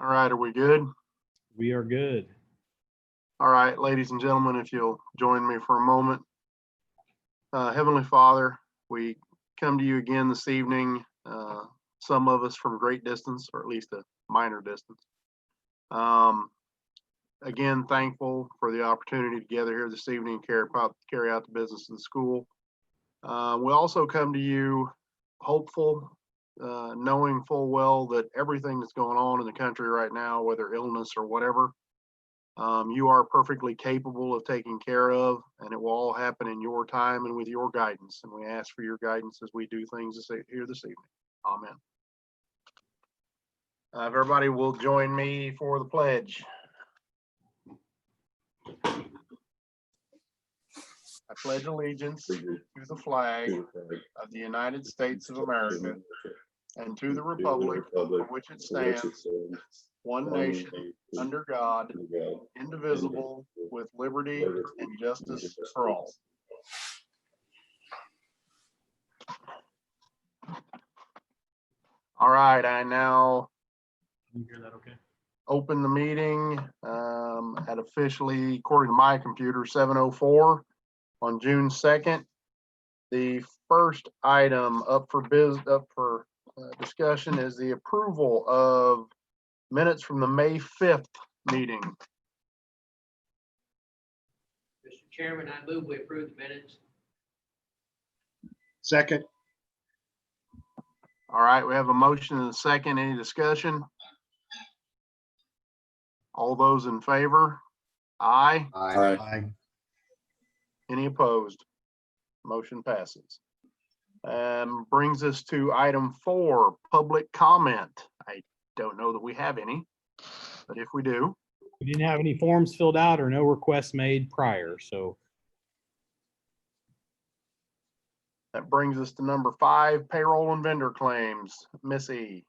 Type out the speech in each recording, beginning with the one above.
All right, are we good? We are good. All right, ladies and gentlemen, if you'll join me for a moment. Heavenly Father, we come to you again this evening, some of us from great distance, or at least a minor distance. Again, thankful for the opportunity to gather here this evening and carry out the business of the school. We also come to you hopeful, knowing full well that everything that's going on in the country right now, whether illness or whatever, you are perfectly capable of taking care of, and it will all happen in your time and with your guidance. And we ask for your guidance as we do things here this evening. Amen. If everybody will join me for the pledge. I pledge allegiance to the flag of the United States of America and to the republic for which it stands, one nation, under God, indivisible, with liberty and justice for all. All right, I now You hear that okay? open the meeting at officially, according to my computer, 7:04 on June 2nd. The first item up for discussion is the approval of minutes from the May 5th meeting. Mr. Chairman, I move we approve the minutes. Second. All right, we have a motion and a second. Any discussion? All those in favor? Aye. Aye. Any opposed? Motion passes. Brings us to item 4, public comment. I don't know that we have any, but if we do. We didn't have any forms filled out or no requests made prior, so That brings us to number 5, payroll and vendor claims. Missy.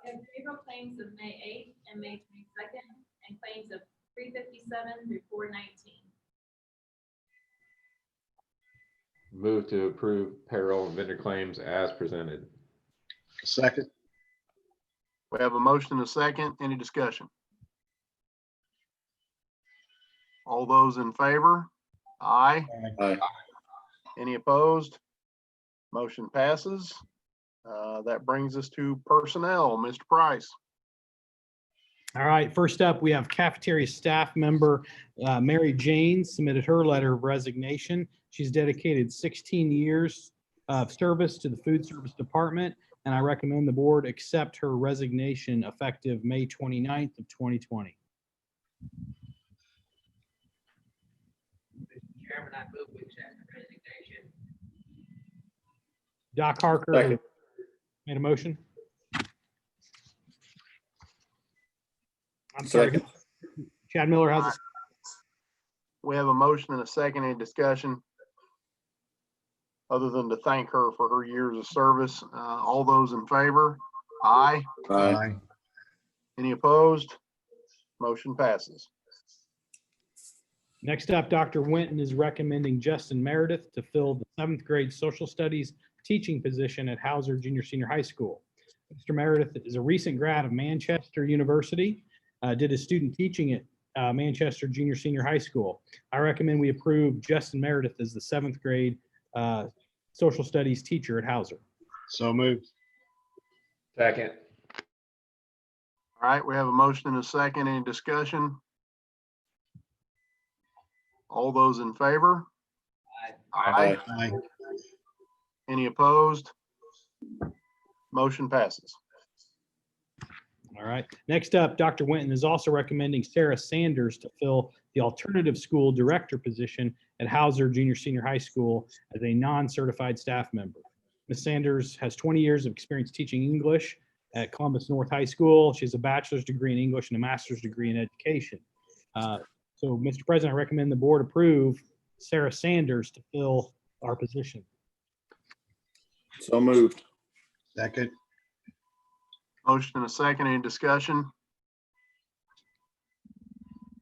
We have payroll claims of May 8th and May 22nd, and claims of 357 through 419. Move to approve payroll and vendor claims as presented. Second. We have a motion and a second. Any discussion? All those in favor? Aye. Aye. Any opposed? Motion passes. That brings us to personnel. Mr. Price. all right, first up, we have cafeteria staff member Mary Jane submitted her letter of resignation. She's dedicated 16 years of service to the food service department, and I recommend the board accept her resignation effective May 29th of 2020. Mr. Chairman, I move we accept the resignation. Doc Harker Second. made a motion. I'm sorry. Second. Chad Miller has a We have a motion and a second. Any discussion? Other than to thank her for her years of service. All those in favor? Aye. Aye. Any opposed? Motion passes. Next up, Dr. Winton is recommending Justin Meredith to fill the 7th grade social studies teaching position at Hauser Junior Senior High School. Mr. Meredith is a recent grad of Manchester University, did his student teaching at Manchester Junior Senior High School. I recommend we approve Justin Meredith as the 7th grade social studies teacher at Hauser. So moved. Second. All right, we have a motion and a second. Any discussion? All those in favor? Aye. Aye. Any opposed? Motion passes. All right. Next up, Dr. Winton is also recommending Sarah Sanders to fill the alternative school director position at Hauser Junior Senior High School as a non-certified staff member. Ms. Sanders has 20 years of experience teaching English at Columbus North High School. She has a bachelor's degree in English and a master's degree in education. So, Mr. President, I recommend the board approve Sarah Sanders to fill our position. So moved. Second. Motion and a second. Any discussion?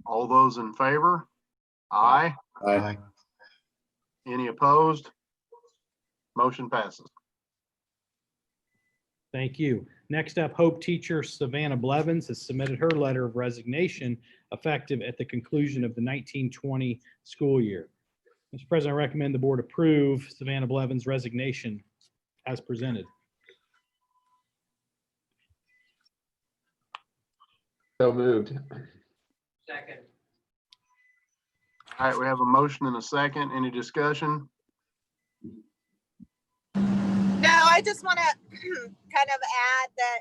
All those in favor? Aye. Aye. Any opposed? Motion passes. Thank you. Next up, Hope teacher Savannah Blevins has submitted her letter of resignation effective at the conclusion of the 1920 school year. Mr. President, I recommend the board approve Savannah Blevins' resignation as presented. So moved. Second. All right, we have a motion and a second. Any discussion? No, I just want to kind of add that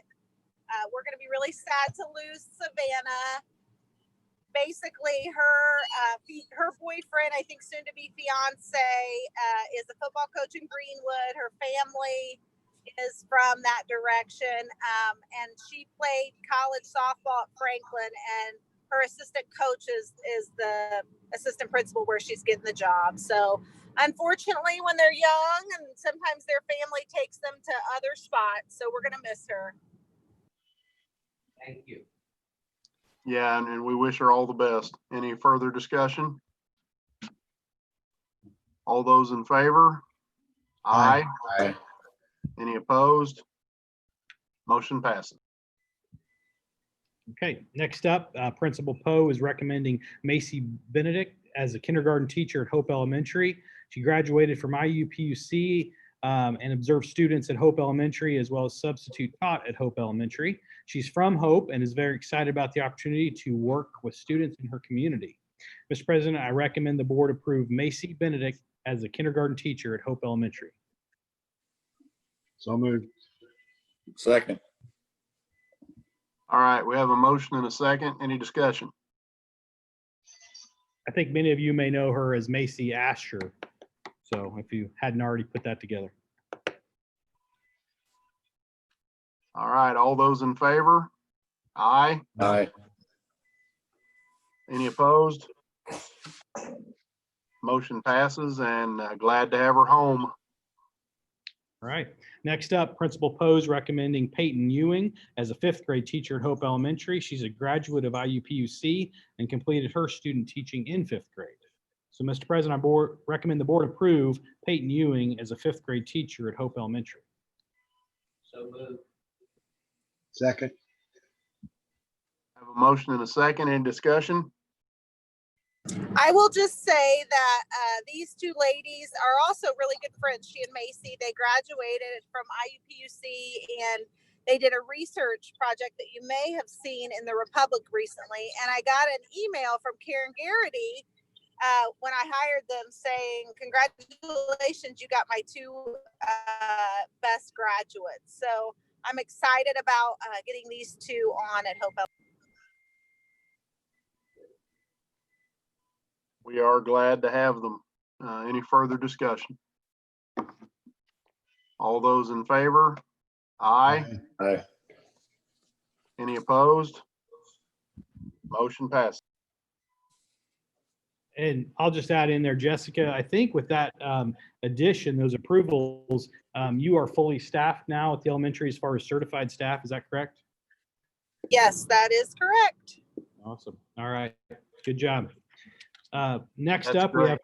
we're going to be really sad to lose Savannah. Basically, her boyfriend, I think soon to be fiance, is a football coach in Greenwood. Her family is from that direction, and she played college softball at Franklin, and her assistant coach is the assistant principal where she's getting the job. So unfortunately, when they're young, and sometimes their family takes them to other spots, so we're going to miss her. Thank you. Yeah, and we wish her all the best. Any further discussion? All those in favor? Aye. Aye. Any opposed? Motion passes. Okay, next up, Principal Poe is recommending Macy Benedict as a kindergarten teacher at Hope Elementary. She graduated from IUPUC and observed students at Hope Elementary as well as substitute taught at Hope Elementary. She's from Hope and is very excited about the opportunity to work with students in her community. Mr. President, I recommend the board approve Macy Benedict as a kindergarten teacher at Hope Elementary. So moved. Second. All right, we have a motion and a second. Any discussion? I think many of you may know her as Macy Asher. So if you hadn't already put that together. All right, all those in favor? Aye. Aye. Any opposed? Motion passes, and glad to have her home. All right. Next up, Principal Poe is recommending Payton Ewing as a 5th grade teacher at Hope Elementary. She's a graduate of IUPUC and completed her student teaching in 5th grade. So, Mr. President, I recommend the board approve Payton Ewing as a 5th grade teacher at Hope Elementary. So moved. Second. Have a motion and a second. Any discussion? I will just say that these two ladies are also really good friends. She and Macy, they graduated from IUPUC and they did a research project that you may have seen in the Republic recently. And I got an email from Karen Garrity when I hired them saying, congratulations, you got my 2 best graduates. So I'm excited about getting these 2 on at Hope. We are glad to have them. Any further discussion? All those in favor? Aye. Aye. Any opposed? Motion passes. And I'll just add in there, Jessica, I think with that addition, those approvals, you are fully staffed now at the elementary as far as certified staff. Is that correct? Yes, that is correct. Awesome. All right. Good job. Next That's up, we great. have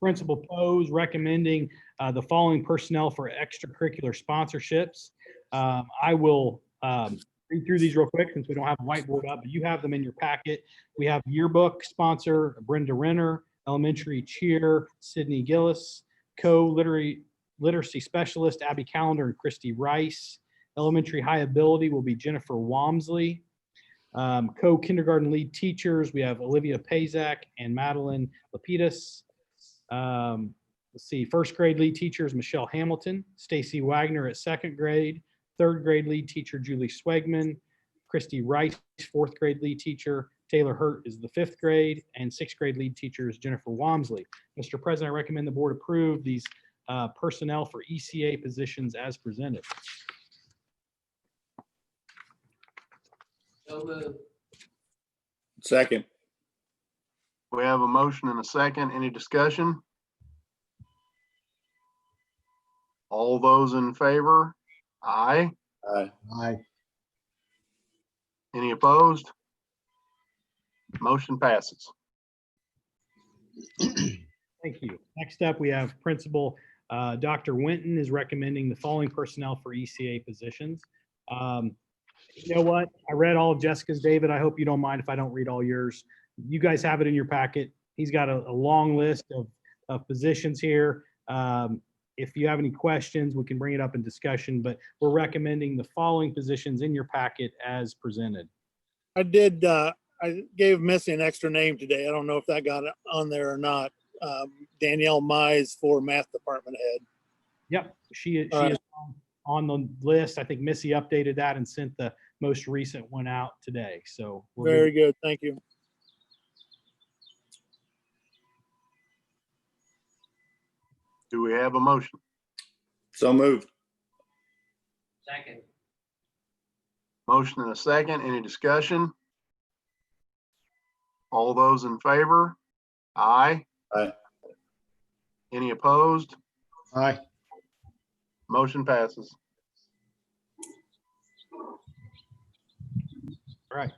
Principal Poe's recommending the following personnel for extracurricular sponsorships. I will read through these real quick since we don't have a whiteboard up, but you have them in your packet. We have yearbook sponsor Brenda Renner, elementary cheer Sydney Gillis, co-literacy specialist Abby Callender and Christy Rice. Elementary high ability will be Jennifer Walmsley. Co-kindergarten lead teachers, we have Olivia Pazak and Madeline Lapidus. Let's see, 1st grade lead teachers, Michelle Hamilton, Stacy Wagner at 2nd grade, 3rd grade lead teacher, Julie Swegman, Christy Rice, 4th grade lead teacher, Taylor Hurt is the 5th grade, and 6th grade lead teacher is Jennifer Walmsley. Mr. President, I recommend the board approve these personnel for ECA positions as presented. So moved. Second. We have a motion and a second. Any discussion? All those in favor? Aye. Aye. Aye. Any opposed? Motion passes. Thank you. Next up, we have Principal Dr. Winton is recommending the following personnel for ECA positions. You know what? I read all of Jessica's, David. I hope you don't mind if I don't read all yours. You guys have it in your packet. He's got a long list of positions here. If you have any questions, we can bring it up in discussion, but we're recommending the following positions in your packet as presented. I did, I gave Missy an extra name today. I don't know if that got on there or not. Danielle Mize for math department head. Yep, she All right. is on the list. I think Missy updated that and sent the most recent one out today. So we're Very good. Thank you. Do we have a motion? So moved. Second. Motion and a second. Any discussion? All those in favor? Aye. Aye. Any opposed? Aye. Motion passes. All right.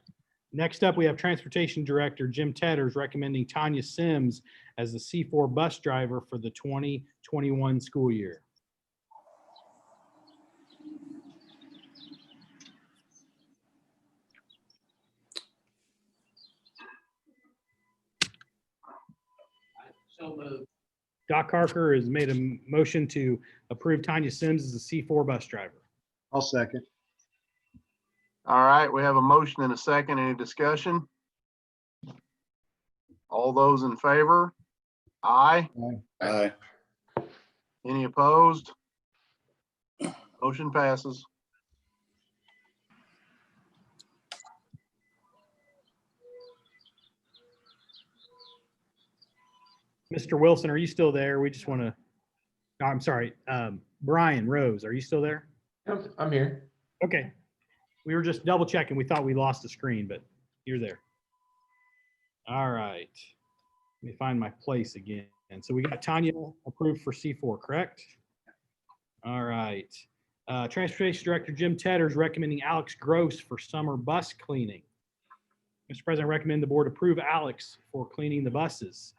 Next up, we have Transportation Director Jim Tetters recommending Tanya Sims as the C4 bus driver for the 2021 school year. So moved. Doc Harker has made a motion to approve Tanya Sims as the C4 bus driver. I'll second. All right, we have a motion and a second. Any discussion? All those in favor? Aye. Aye. Any opposed? Motion passes. Mr. Wilson, are you still there? We just want to, I'm sorry, Brian Rose, are you still there? I'm here. Okay. We were just double checking. We thought we lost the screen, but you're there. All right. Let me find my place again. And so we got Tanya approved for C4, correct? All right. Transportation Director Jim Tetters recommending Alex Gross for summer bus cleaning. Mr. President, I recommend the board approve Alex for cleaning the buses.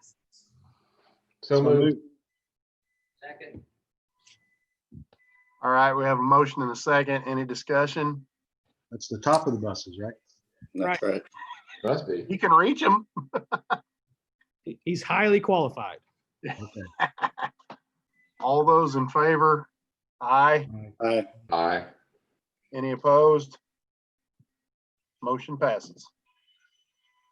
So moved. Second. All right, we have a motion and a second. Any discussion? That's the top of the buses, right? That's right. Must be. You can reach them. He's highly qualified. Okay. All those in favor? Aye. Aye. Aye. Any opposed? Motion passes.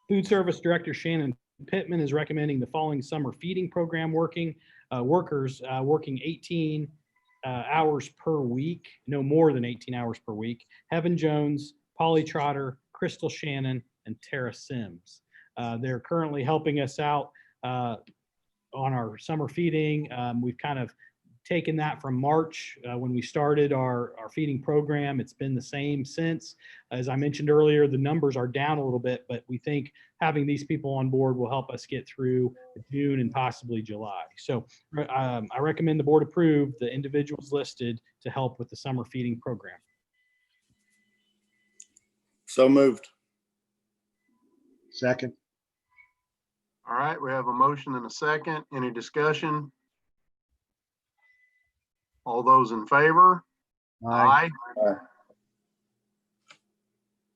Food Service Director Shannon Pittman is recommending the following summer feeding program workers working 18 hours per week, no more than 18 hours per week. Heaven Jones, Polly Trotter, Crystal Shannon, and Tara Sims. They're currently helping us out on our summer feeding. We've kind of taken that from March when we started our feeding program. It's been the same since. As I mentioned earlier, the numbers are down a little bit, but we think having these people on board will help us get through June and possibly July. So I recommend the board approve the individuals listed to help with the summer feeding program. So moved. Second. All right, we have a motion and a second. Any discussion? All those in favor? Aye. Aye.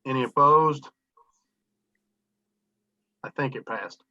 Any opposed? I think it passed.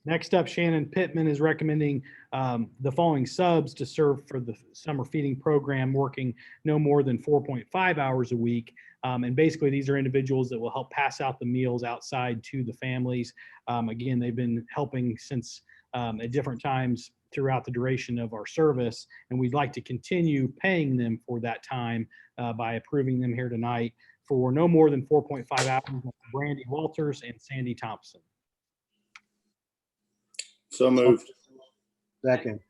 Next up, Shannon Pittman is recommending the following subs to serve for the summer feeding program, working no more than 4.5 hours a week. And basically, these are individuals that will help pass out the meals outside to the families. Again, they've been helping since at different times throughout the duration of our service, and we'd like to continue paying them for that time by approving them here tonight for no more than 4.5 hours. Brandy Walters and Sandy Thompson. So moved. Second.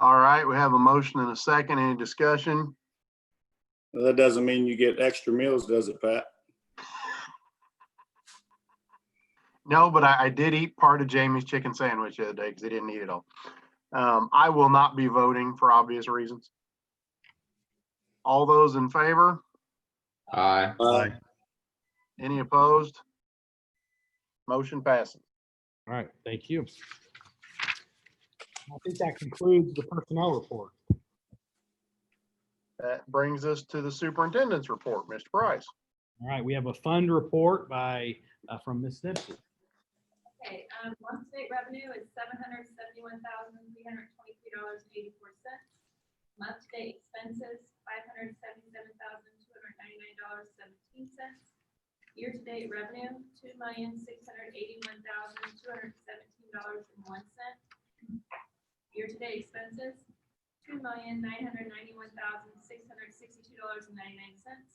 All right, we have a motion and a second. Any discussion? Well, that doesn't mean you get extra meals, does it, Pat? No, but I did eat part of Jamie's chicken sandwich the other day because he didn't eat it all. I will not be voting for obvious reasons. All those in favor? Aye. Aye. Any opposed? Motion passes. All right, thank you. I think that concludes the personnel report. That brings us to the superintendent's report. Mr. Price. All right, we have a fund report from Ms. Nipsey. Okay, month-to-date revenue is $771,323.84. Month-to-date expenses, $577,299.17. Year-to-date revenue, $2,681,217.01. Year-to-date expenses, $2,991,662.99,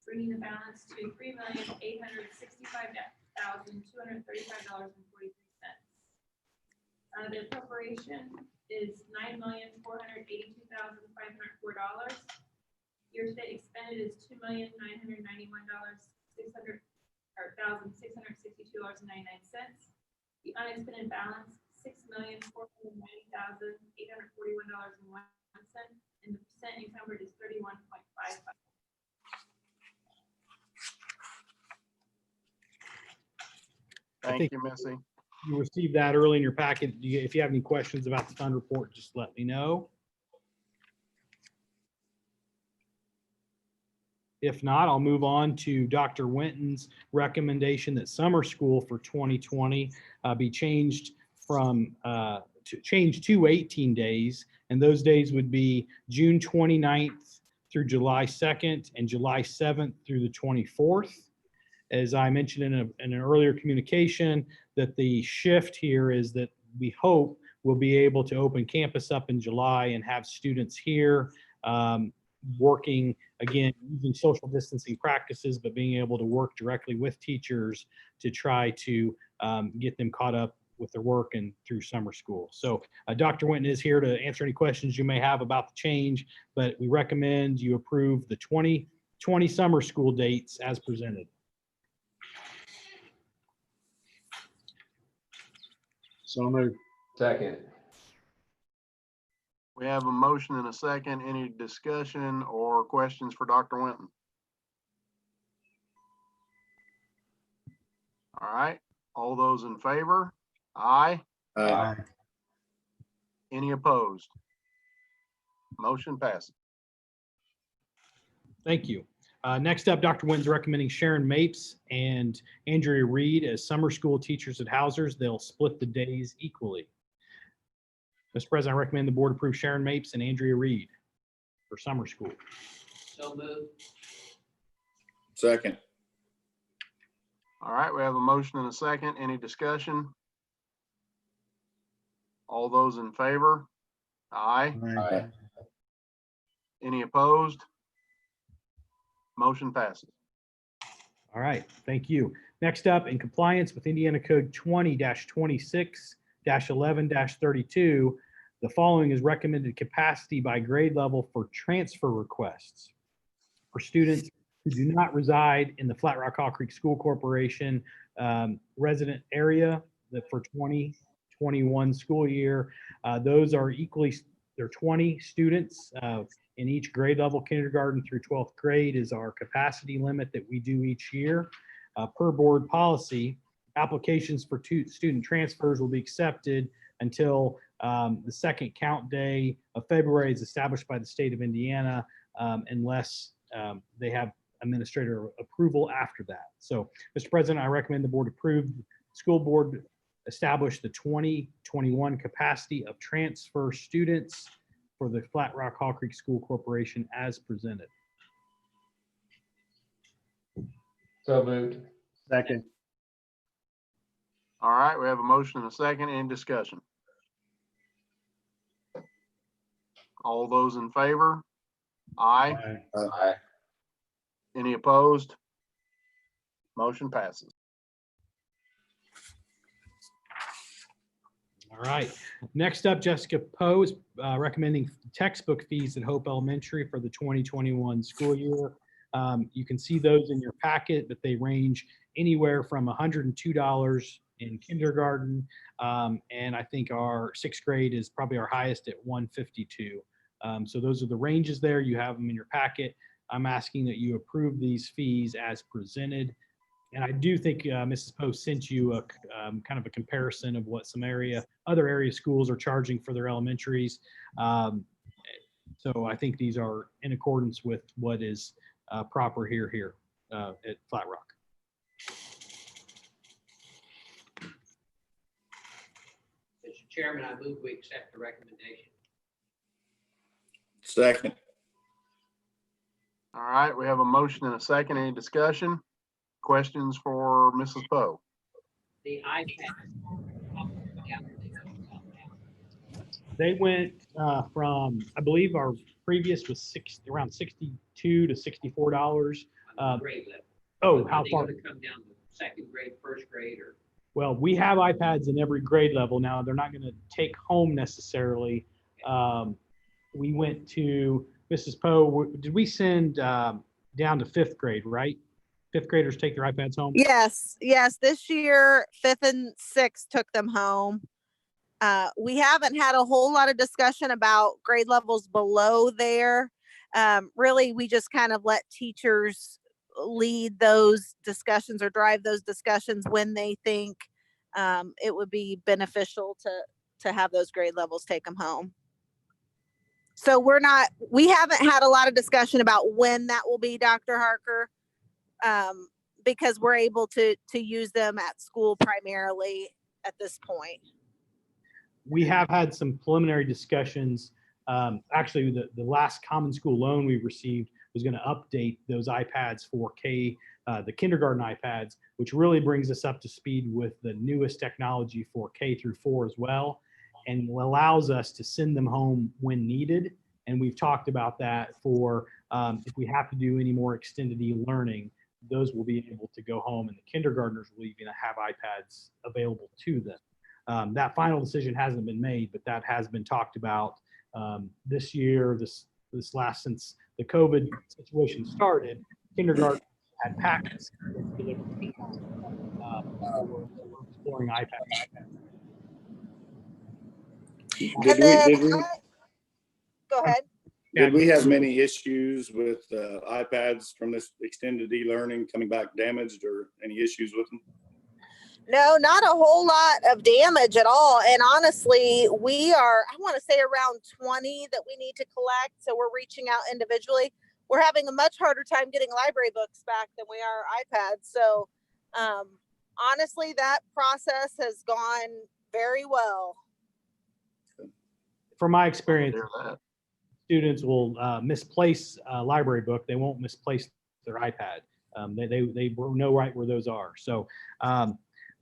bringing the balance to $3,865,235.43. The appropriation is $9,482,504. Year-to-date expended is $2,991,662.99. The unexpended balance, $6,490,841.01, and the percent encumbered is 31.55. Thank you, Missy. You received that early in your packet. If you have any questions about the fund report, just let me know. If not, I'll move on to Dr. Winton's recommendation that summer school for 2020 be changed to 18 days. And those days would be June 29th through July 2nd and July 7th through the 24th. As I mentioned in an earlier communication, that the shift here is that we hope we'll be able to open campus up in July and have students here working, again, using social distancing practices, but being able to work directly with teachers to try to get them caught up with their work and through summer school. So Dr. Winton is here to answer any questions you may have about the change, but we recommend you approve the 2020 summer school dates as presented. So moved. Second. We have a motion and a second. Any discussion or questions for Dr. Winton? All right, all those in favor? Aye. Aye. Any opposed? Motion passes. Thank you. Next up, Dr. Winton's recommending Sharon Mapes and Andrea Reed as summer school teachers at Hausers. They'll split the days equally. Mr. President, I recommend the board approve Sharon Mapes and Andrea Reed for summer school. So moved. Second. All right, we have a motion and a second. Any discussion? All those in favor? Aye. Aye. Any opposed? Motion passes. All right, thank you. Next up, in compliance with Indiana Code 20-26-11-32, the following is recommended capacity by grade level for transfer requests for students who do not reside in the Flat Rock-Hawcreek School Corporation resident area for 2021 school year. Those are they're 20 students in each grade level. Kindergarten through 12th grade is our capacity limit that we do each year. Per board policy, applications for student transfers will be accepted until the second count day of February is established by the state of Indiana, unless they have administrator approval after that. So, Mr. President, I recommend the board approve, school board establish the 2021 capacity of transfer students for the Flat Rock-Hawcreek School Corporation as presented. So moved. Second. All right, we have a motion and a second. Any discussion? All those in favor? Aye. Aye. Any opposed? Motion passes. All right. Next up, Jessica Poe is recommending textbook fees at Hope Elementary for the 2021 school year. You can see those in your packet, but they range anywhere from $102 in kindergarten, and I think our sixth grade is probably our highest at $152. So those are the ranges there. You have them in your packet. I'm asking that you approve these fees as presented. And I do think Mrs. Post sent you a kind of a comparison of what some other area schools are charging for their elementaries. So I think these are in accordance with what is proper here at Flat Rock. Mr. Chairman, I move we accept the recommendation. Second. All right, we have a motion and a second. Any discussion? Questions for Mrs. Poe? The iPad. They went from, I believe our previous was around $62 to $64. Grade level. Oh, Are how they far? gonna come down to second grade, first grade, or? Well, we have iPads in every grade level now. They're not going to take home necessarily. We went to Mrs. Poe. Did we send down to fifth grade, right? Fifth graders take their iPads home? Yes, this year, 5th and 6th took them home. We haven't had a whole lot of discussion about grade levels below there. Really, we just kind of let teachers lead those discussions or drive those discussions when they think it would be beneficial to have those grade levels take them home. So we haven't had a lot of discussion about when that will be, Dr. Harker, because we're able to use them at school primarily at this point. We have had some preliminary discussions. Actually, the last common school loan we received was going to update those iPads for the kindergarten iPads, which really brings us up to speed with the newest technology for K through 4 as well, and allows us to send them home when needed. And we've talked about that for if we have to do any more extended e-learning, those will be able to go home, and the kindergartners will even have iPads available to them. That final decision hasn't been made, but that has been talked about this year, this last, since the COVID situation started. Kindergarten had packets delivered for exploring iPads. Go ahead. Did we have many issues with iPads from this extended e-learning coming back damaged, or any issues with them? No, not a whole lot of damage at all. And honestly, we are, I want to say around 20 that we need to collect. So we're reaching out individually. We're having a much harder time getting library books back than we are iPads. So honestly, that process has gone very well. From my experience, Hear that. students will misplace a library book. They won't misplace their iPad. They know right where those are. So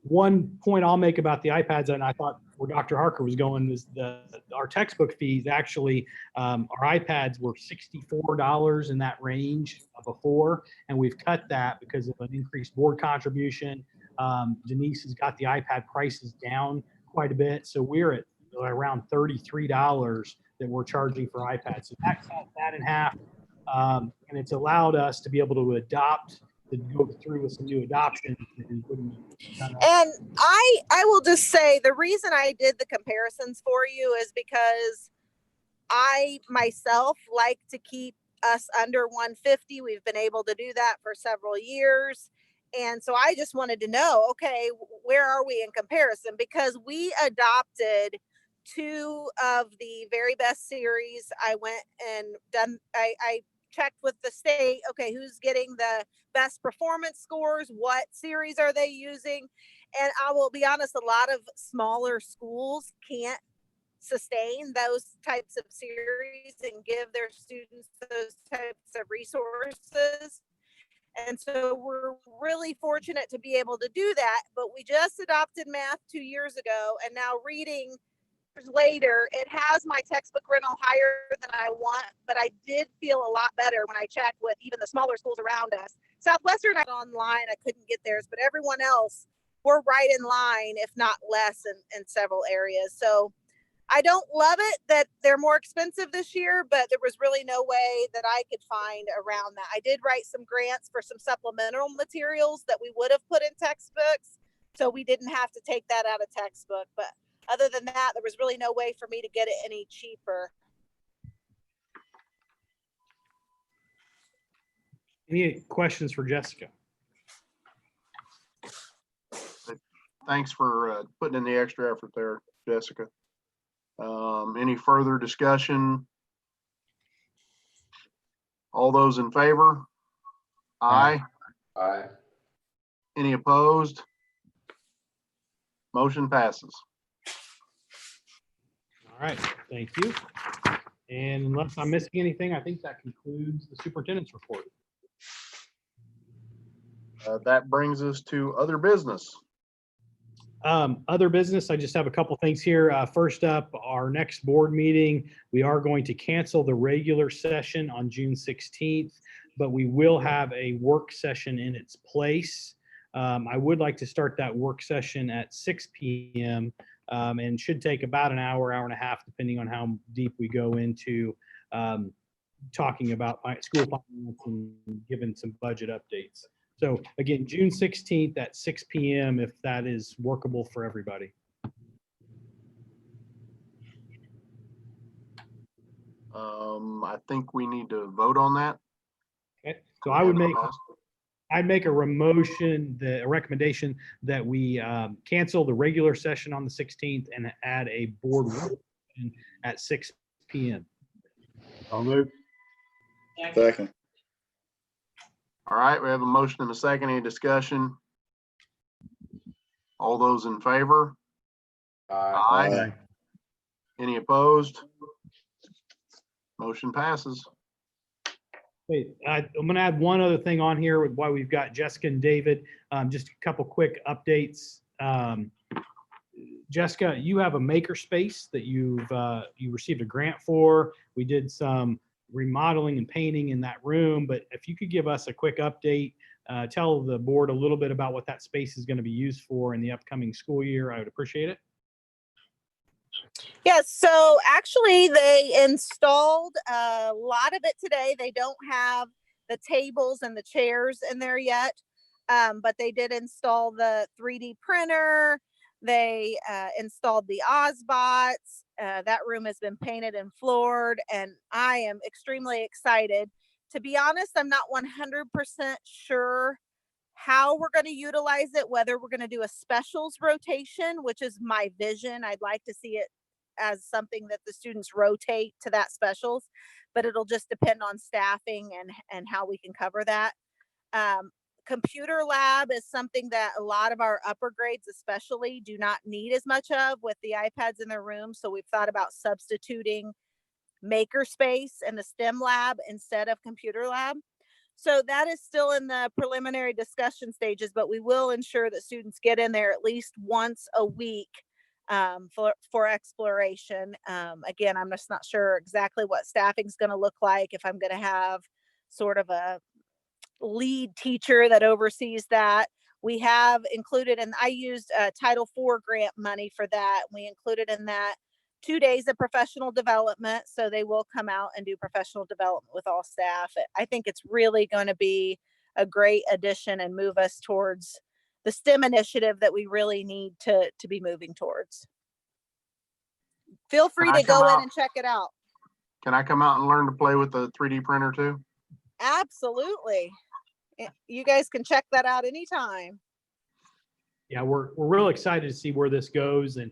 one point I'll make about the iPads, and I thought where Dr. Harker was going, is our textbook fees. Actually, our iPads were $64 in that range before, and we've cut that because of an increased board contribution. Denise has got the iPad prices down quite a bit, so we're at around $33 that we're charging for iPads. So that cut that in half, and it's allowed us to be able to go through with some new adoptions. And I will just say the reason I did the comparisons for you is because I myself like to keep us under 150. We've been able to do that for several years. And so I just wanted to know, okay, where are we in comparison? Because we adopted 2 of the very best series. I went and I checked with the state, okay, who's getting the best performance scores, what series are they using? And I will be honest, a lot of smaller schools can't sustain those types of series and give their students those types of resources. And so we're really fortunate to be able to do that. But we just adopted math 2 years ago, and now reading later, it has my textbook rental higher than I want, but I did feel a lot better when I checked with even the smaller schools around us. Southwestern, I online, I couldn't get theirs, but everyone else, we're right in line, if not less, in several areas. So I don't love it that they're more expensive this year, but there was really no way that I could find around that. I did write some grants for some supplemental materials that we would have put in textbooks, so we didn't have to take that out of textbook. But other than that, there was really no way for me to get it any cheaper. Any questions for Jessica? Thanks for putting in the extra effort there, Jessica. Any further discussion All those in favor? Aye. Aye. Any opposed? Motion passes. All right, thank you. And unless I'm missing anything, I think that concludes the superintendent's report. That brings us to other business. Other business, I just have a couple things here. First up, our next board meeting, we are going to cancel the regular session on June 16th, but we will have a work session in its place. I would like to start that work session at 6 p.m. And should take about an hour, hour and a half, depending on how deep we go into talking about school finance and giving some budget updates. So again, June 16th at 6 p.m. if that is workable for everybody. I think we need to vote on that. Okay, so I'd make a recommendation that we cancel the regular session on the 16th and add a board work session at 6 p.m. So moved. Second. All right, we have a motion and a second. Any discussion? All those in favor? Aye. Any opposed? Motion passes. Wait, I'm going to add one other thing on here while we've got Jessica and David. Just a couple quick updates. Jessica, you have a makerspace that you received a grant for. We did some remodeling and painting in that room, but if you could give us a quick update, tell the board a little bit about what that space is going to be used for in the upcoming school year, I would appreciate it. Yes, so actually they installed a lot of it today. They don't have the tables and the chairs in there yet, but they did install the 3D printer. They installed the Ozbots. That room has been painted and floored, and I am extremely excited. To be honest, I'm not 100% sure how we're going to utilize it, whether we're going to do a specials rotation, which is my vision. I'd like to see it as something that the students rotate to that specials, but it'll just depend on staffing and how we can cover that. Computer lab is something that a lot of our upper grades especially do not need as much of with the iPads in their room. So we've thought about substituting makerspace and the STEM lab instead of computer lab. So that is still in the preliminary discussion stages, but we will ensure that students get in there at least once a week for exploration. Again, I'm just not sure exactly what staffing is going to look like, if I'm going to have sort of a lead teacher that oversees that. We have included, and I used Title IV grant money for that. We included in that 2 days of professional development. So they will come out and do professional development with all staff. I think it's really going to be a great addition and move us towards the STEM initiative that we really need to be moving towards. Feel free to go in and check it out. Can I come out and learn to play with the 3D printer too? Absolutely. You guys can check that out anytime. Yeah, we're real excited to see where this goes. And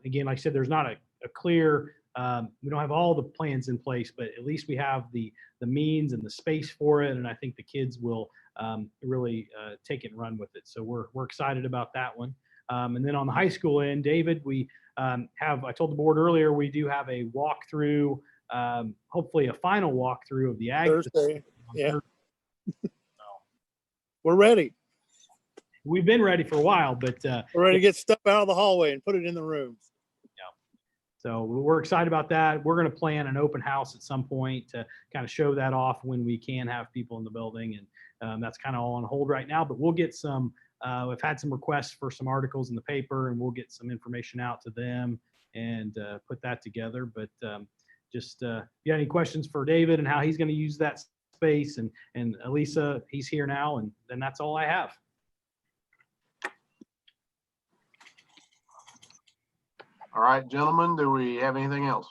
again, like I said, there's not a clear, we don't have all the plans in place, but at least we have the means and the space for it. And I think the kids will really take it and run with it. So we're excited about that one. And then on the high school end, David, we I told the board earlier, we do have a walkthrough, hopefully a final walkthrough of the ag. Thursday. Yeah. We're ready. We've been ready for a while, but We're ready to get stuff out of the hallway and put it in the rooms. so we're excited about that. We're going to plan an open house at some point to kind of show that off when we can have people in the building. And that's kind of all on hold right now, but we'll get some, we've had some requests for some articles in the paper, and we'll get some information out to them and put that together. But if you have any questions for David and how he's going to use that space, and Elisa, he's here now, and then that's all I have. All right, gentlemen, do we have anything else?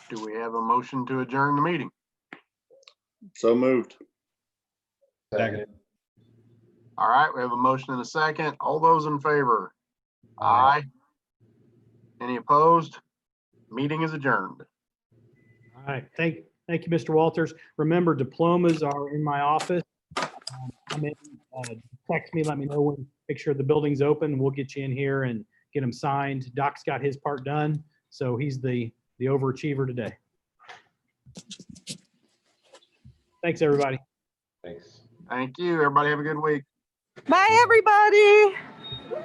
Do we have a motion to adjourn the meeting? So moved. Second. All right, we have a motion and a second. All those in favor? Aye. Any opposed? Meeting is adjourned. All right. Thank you, Mr. Walters. Remember, diplomas are in my office. Come in, text me, let me know when, make sure the building's open. We'll get you in here and get them signed. Doc's got his part done, so he's the overachiever today. Thanks, everybody. Thanks. Thank you. Everybody have a good week. Bye, everybody.